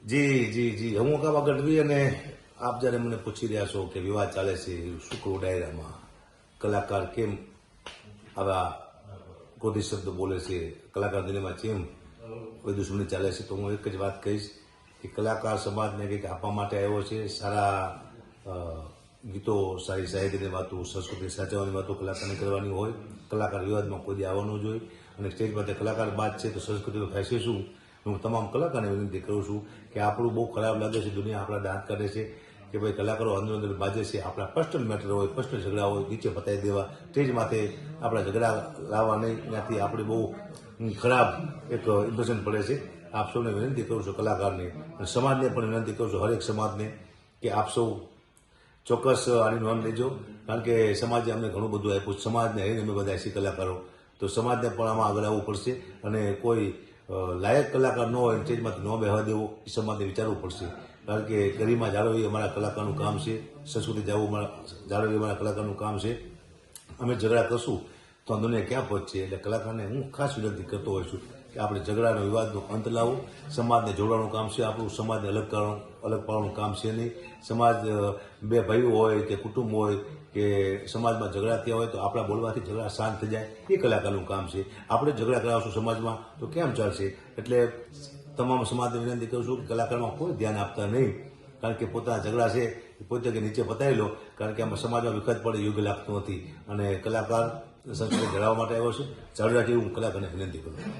જી જી જી હું કાબા ગઢવી અને આપ જ્યારે મને પૂછી રહ્યા છો કે વિવાદ ચાલે છે શુક્ર ડાયરામાં કલાકાર કેમ આવા ક્રોધી શબ્દ બોલે છે, કલાકાર દિલ્હીમાં કેમ કોઈ દુશ્મની ચાલે છે, તો હું એક જ વાત કહીશ કે કલાકાર સમાજને કંઈક આપવા માટે આવ્યો છે. સારા ગીતો, સારી સાહિત્યની વાતો, સંસ્કૃતિ સાચવવાની વાતો કલાકારને કરવાની હોય. કલાકાર વિવાદમાં કોઈ દી આવવાનું જોઈએ અને સ્ટેજ પર કલાકાર બાદ છે તો સંસ્કૃતિનો ફેંસે શું. હું તમામ કલાકારને વિનંતી કરું છું કે આપણું બહુ ખરાબ લાગે છે, દુનિયા આપણા દાંત કાઢે છે કે ભાઈ કલાકારો અંદર બાજે છે. આપણા પર્સનલ મેટર હોય, પર્સનલ ઝઘડા હોય, નીચે પતાવી દેવા, સ્ટેજ માથે આપણા ઝઘડા લાવવા નહીં. ત્યાંથી આપણે બહુ ખરાબ એક ઇમ્પ્રેશન પડે છે. આપ સૌને વિનંતી કરું છું, કલાકારને અને સમાજને પણ વિનંતી કરું છું, હરેક સમાજને, કે આપ સૌ ચોક્કસ આની નોંધ લેજો. કારણ કે સમાજે અમને ઘણું બધું આપ્યું, સમાજને હરીને અમે બધા છીએ કલાકારો, તો સમાજને પણ આમાં આગળ આવવું પડશે અને કોઈ લાયક કલાકાર ન હોય સ્ટેજમાંથી ન બેહવા દેવો, એ સમાજને વિચારવું પડશે. કારણ કે ગરિમા જાળવવી અમારા કલાકારનું કામ છે, સંસ્કૃતિ જાળવવી અમારા કલાકારનું કામ છે. અમે ઝઘડા કરશું તો આ દુનિયા ક્યાં પહોંચશે. એટલે કલાકારને હું ખાસ વિનંતી કરતો હોઉં છું કે આપણે ઝઘડાનો વિવાદનો અંત લાવો. સમાજને જોડવાનું કામ છે આપણું, સમાજને અલગ પાડવાનું કામ છે નહીં. સમાજ બે ભાઈઓ હોય કે કુટુંબ હોય કે સમાજમાં ઝઘડા થયા હોય તો આપણા બોલવાથી ઝઘડા શાંત થઈ જાય, એ કલાકારનું કામ છે. આપણે ઝઘડા કરાવશું સમાજમાં તો કેમ ચાલશે. એટલે તમામ સમાજને વિનંતી કરું છું કે કલાકારમાં કોઈ ધ્યાન આપતા નહીં. કારણ કે પોતાના ઝઘડા છે એ પોતે કે નીચે પતાવી લો, કારણ કે આમાં સમાજમાં વિખત પડે યોગ્ય લાગતું નથી. અને કલાકાર સંસ્કૃતિ જળાવવા માટે આવ્યો છે, જાળવી રાખી હું કલાકારને વિનંતી કરું છું.